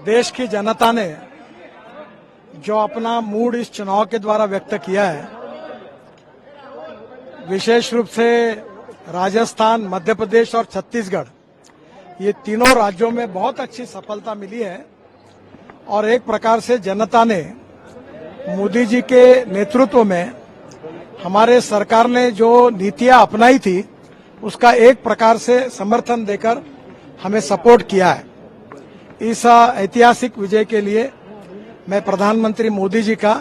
देश की जनता ने जो अपना मूड इस चुनाव के द्वारा व्यक्त किया है, विशेष रूप से राजस्थान, मध्य प्रदेश और छत्तीसगढ़, ये तीनों राज्यों में बहुत अच्छी सफलता मिली है और एक प्रकार से जनता ने मोदी जी के नेतृत्व में हमारे सरकार ने जो नीतियां अपनाई थी उसका एक प्रकार से समर्थन देकर हमें सपोर्ट किया है। इस ऐतिहासिक विजय के लिए मैं प्रधानमंत्री मोदी जी का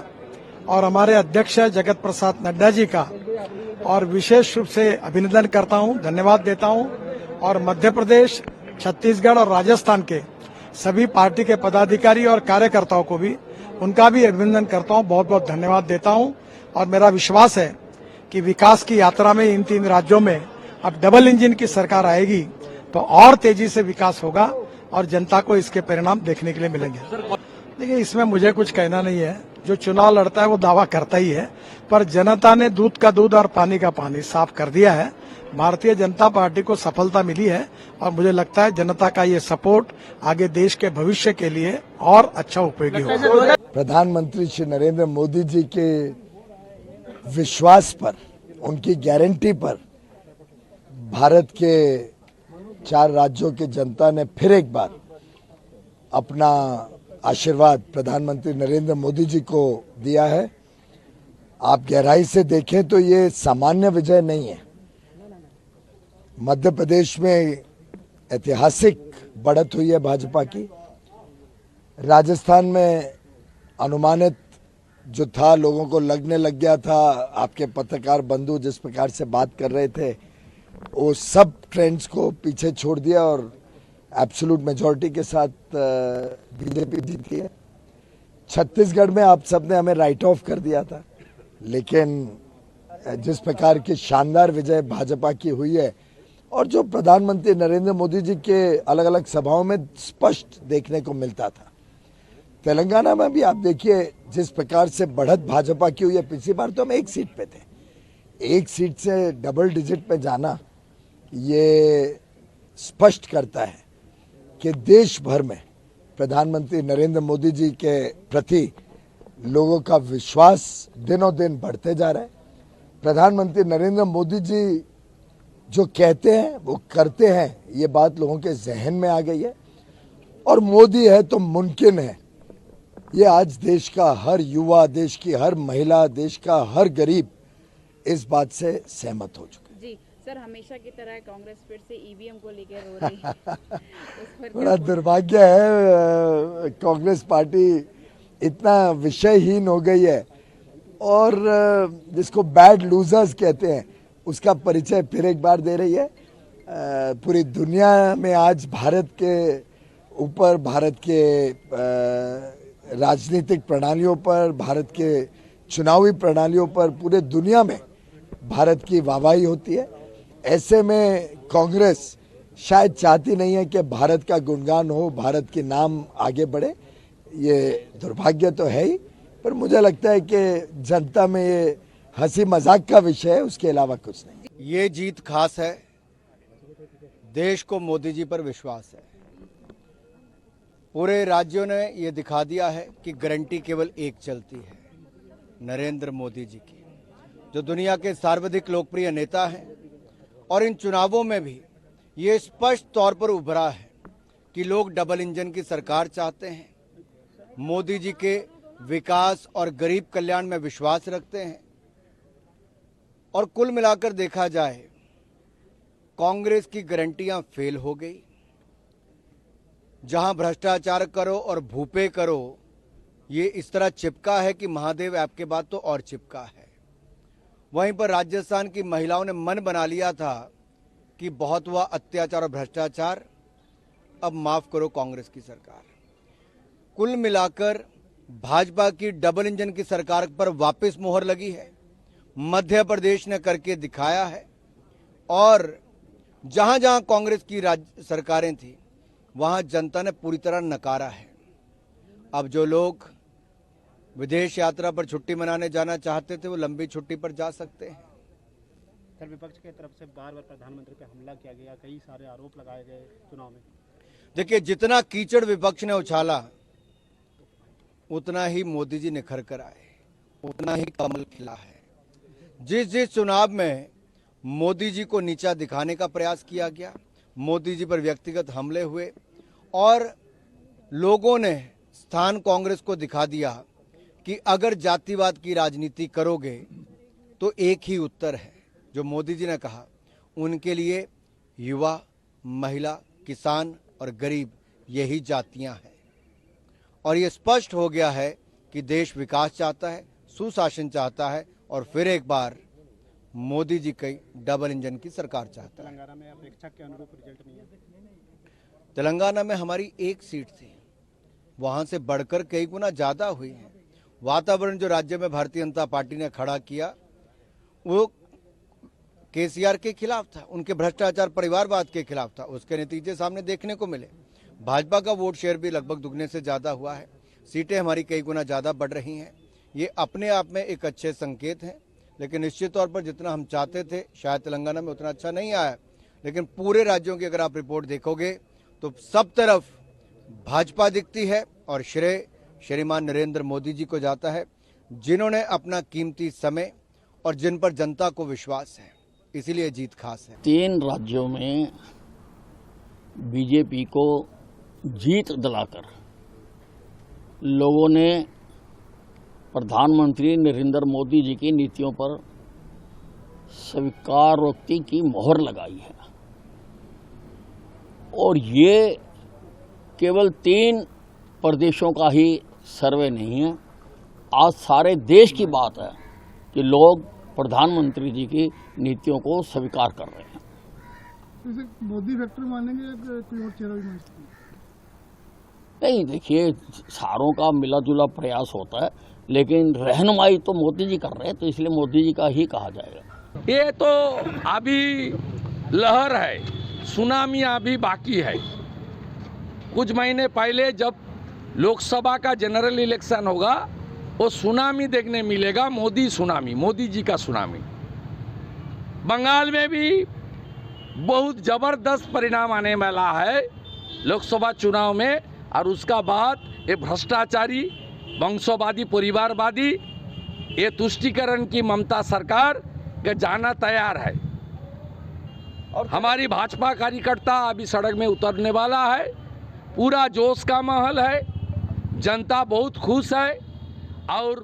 और हमारे अध्यक्ष जगत प्रसाद नड्डा जी का और विशेष रूप से अभिनंदन करता हूं, धन्यवाद देता हूं और मध्य प्रदेश, छत्तीसगढ़ और राजस्थान के सभी पार्टी के पदाधिकारी और कार्यकर्ताओं को भी उनका भी अभिनंदन करता हूं, बहुत बहुत धन्यवाद देता हूं और मेरा विश्वास है कि विकास की यात्रा में इन तीन राज्यों में अब डबल इंजन की सरकार आएगी तो और तेजी से विकास होगा और जनता को इसके परिणाम देखने के लिए मिलेंगे। देखिए, इसमें मुझे कुछ कहना नहीं है, जो चुनाव लड़ता है वो दावा करता ही है, पर जनता ने दूध का दूध और पानी का पानी साफ कर दिया है। भारतीय जनता पार्टी को सफलता मिली है और मुझे लगता है जनता का ये सपोर्ट आगे देश के भविष्य के लिए और अच्छा उपयोगी होगा। प्रधानमंत्री श्री नरेंद्र मोदी जी के विश्वास पर, उनकी गारंटी पर भारत के 4 राज्यों की जनता ने फिर एक बार अपना आशीर्वाद प्रधानमंत्री नरेंद्र मोदी जी को दिया है। आप गहराई से देखें तो ये सामान्य विजय नहीं है। मध्य प्रदेश में ऐतिहासिक बढ़त हुई है भाजपा की। राजस्थान में अनुमानित जो था, लोगों को लगने लग गया था, आपके पत्रकार बंधु जिस प्रकार से बात कर रहे थे, वो सब ट्रेंड्स को पीछे छोड़ दिया और एब्सोल्यूट मेजॉरिटी के साथ बीजेपी जीती है। छत्तीसगढ़ में आप सबने हमें राइट ऑफ कर दिया था, लेकिन जिस प्रकार की शानदार विजय भाजपा की हुई है और जो प्रधानमंत्री नरेंद्र मोदी जी के अलग अलग सभाओं में स्पष्ट देखने को मिलता था। तेलंगाना में भी आप देखिए जिस प्रकार से बढ़त भाजपा की हुई है। पिछली बार तो हम 1 सीट पे थे, 1 सीट से डबल डिजिट पे जाना ये स्पष्ट करता है कि देश भर में प्रधानमंत्री नरेंद्र मोदी जी के प्रति लोगों का विश्वास दिनों दिन बढ़ते जा रहा है। प्रधानमंत्री नरेंद्र मोदी जी जो कहते हैं वो करते हैं, ये बात लोगों के जहन में आ गई है और मोदी है तो मुमकिन है, ये आज देश का हर युवा, देश की हर महिला, देश का हर गरीब इस बात से सहमत हो चुके हैं। जी सर, हमेशा की तरह कांग्रेस फिर से ईवीएम को लेकर रो रही है। बड़ा दुर्भाग्य है, कांग्रेस पार्टी इतना विषयहीन हो गई है और जिसको बैड लूजर्स कहते हैं उसका परिचय फिर एक बार दे रही है। पूरी दुनिया में आज भारत के ऊपर, भारत के राजनीतिक प्रणालियों पर, भारत के चुनावी प्रणालियों पर पूरे दुनिया में भारत की वाहवाही होती है। ऐसे में कांग्रेस शायद चाहती नहीं है कि भारत का गुणगान हो, भारत के नाम आगे बढ़े। ये दुर्भाग्य तो है ही, पर मुझे लगता है कि जनता में ये हंसी मजाक का विषय है, उसके अलावा कुछ नहीं। ये जीत खास है, देश को मोदी जी पर विश्वास है। पूरे राज्यों ने ये दिखा दिया है कि गारंटी केवल एक चलती है, नरेंद्र मोदी जी की, जो दुनिया के सर्वाधिक लोकप्रिय नेता हैं। और इन चुनावों में भी ये स्पष्ट तौर पर उभरा है कि लोग डबल इंजन की सरकार चाहते हैं, मोदी जी के विकास और गरीब कल्याण में विश्वास रखते हैं। और कुल मिलाकर देखा जाए, कांग्रेस की गारंटियां फेल हो गई। जहां भ्रष्टाचार करो और भूपे करो, ये इस तरह चिपका है कि महादेव ऐप के बाद तो और चिपका है। वहीं पर राजस्थान की महिलाओं ने मन बना लिया था कि बहुत हुआ अत्याचार और भ्रष्टाचार, अब माफ करो कांग्रेस की सरकार। कुल मिलाकर भाजपा की डबल इंजन की सरकार पर वापस मोहर लगी है। मध्य प्रदेश ने करके दिखाया है और जहां जहां कांग्रेस की राज्य सरकारें थी वहां जनता ने पूरी तरह नकारा है। अब जो लोग विदेश यात्रा पर छुट्टी मनाने जाना चाहते थे वो लंबी छुट्टी पर जा सकते हैं। सर, विपक्ष की तरफ से बार बार प्रधानमंत्री पे हमला किया गया, कई सारे आरोप लगाए गए चुनाव में। देखिए, जितना कीचड़ विपक्ष ने उछाला उतना ही मोदी जी निखर कर आए, उतना ही कमल खिला है। जिस जिस चुनाव में मोदी जी को नीचा दिखाने का प्रयास किया गया, मोदी जी पर व्यक्तिगत हमले हुए और लोगों ने स्थान कांग्रेस को दिखा दिया कि अगर जातिवाद की राजनीति करोगे तो एक ही उत्तर है जो मोदी जी ने कहा, उनके लिए युवा, महिला, किसान और गरीब यही जातियां हैं। और ये स्पष्ट हो गया है कि देश विकास चाहता है, सुशासन चाहता है और फिर एक बार मोदी जी की डबल इंजन की सरकार चाहता है। तेलंगाना में अपेक्षा के अनुरूप रिजल्ट नहीं है। तेलंगाना में हमारी एक सीट थी, वहां से बढ़कर कई गुना ज्यादा हुई है। वातावरण जो राज्य में भारतीय जनता पार्टी ने खड़ा किया वो केसीआर के खिलाफ था, उनके भ्रष्टाचार परिवारवाद के खिलाफ था। उसके नतीजे सामने देखने को मिले। भाजपा का वोट शेयर भी लगभग दुगने से ज्यादा हुआ है, सीटें हमारी कई गुना ज्यादा बढ़ रही हैं। ये अपने आप में एक अच्छे संकेत हैं, लेकिन निश्चित तौर पर जितना हम चाहते थे शायद तेलंगाना में उतना अच्छा नहीं आया। लेकिन पूरे राज्यों की अगर आप रिपोर्ट देखोगे तो सब तरफ भाजपा दिखती है और श्रेय श्रीमान नरेंद्र मोदी जी को जाता है, जिन्होंने अपना कीमती समय और जिन पर जनता को विश्वास है, इसीलिए जीत खास है। 3 राज्यों में बीजेपी को जीत दिलाकर लोगों ने प्रधानमंत्री नरेंद्र मोदी जी की नीतियों पर स्वीकारोक्ति की मोहर लगाई है। और ये केवल 3 प्रदेशों का ही सर्वे नहीं है, आज सारे देश की बात है कि लोग प्रधानमंत्री जी की नीतियों को स्वीकार कर रहे हैं। मोदी फैक्टर मानेंगे या कोई और चेहरा भी मान सकते हैं? नहीं, देखिए, सारों का मिला जुला प्रयास होता है, लेकिन रहनुमाई तो मोदी जी कर रहे हैं, तो इसलिए मोदी जी का ही कहा जाएगा। ये तो अभी लहर है, सुनामी अभी बाकी है। कुछ महीने पहले जब लोकसभा का जनरल इलेक्शन होगा वो सुनामी देखने मिलेगा, मोदी सुनामी, मोदी जी का सुनामी। बंगाल में भी बहुत जबरदस्त परिणाम आने वाला है लोकसभा चुनाव में, और उसका बाद ये भ्रष्टाचारी, वंशवादी, परिवारवादी, ये तुष्टीकरण की ममता सरकार के जाना तैयार है। और हमारी भाजपा कार्यकर्ता अभी सड़क में उतरने वाला है, पूरा जोश का माहौल है, जनता बहुत खुश है और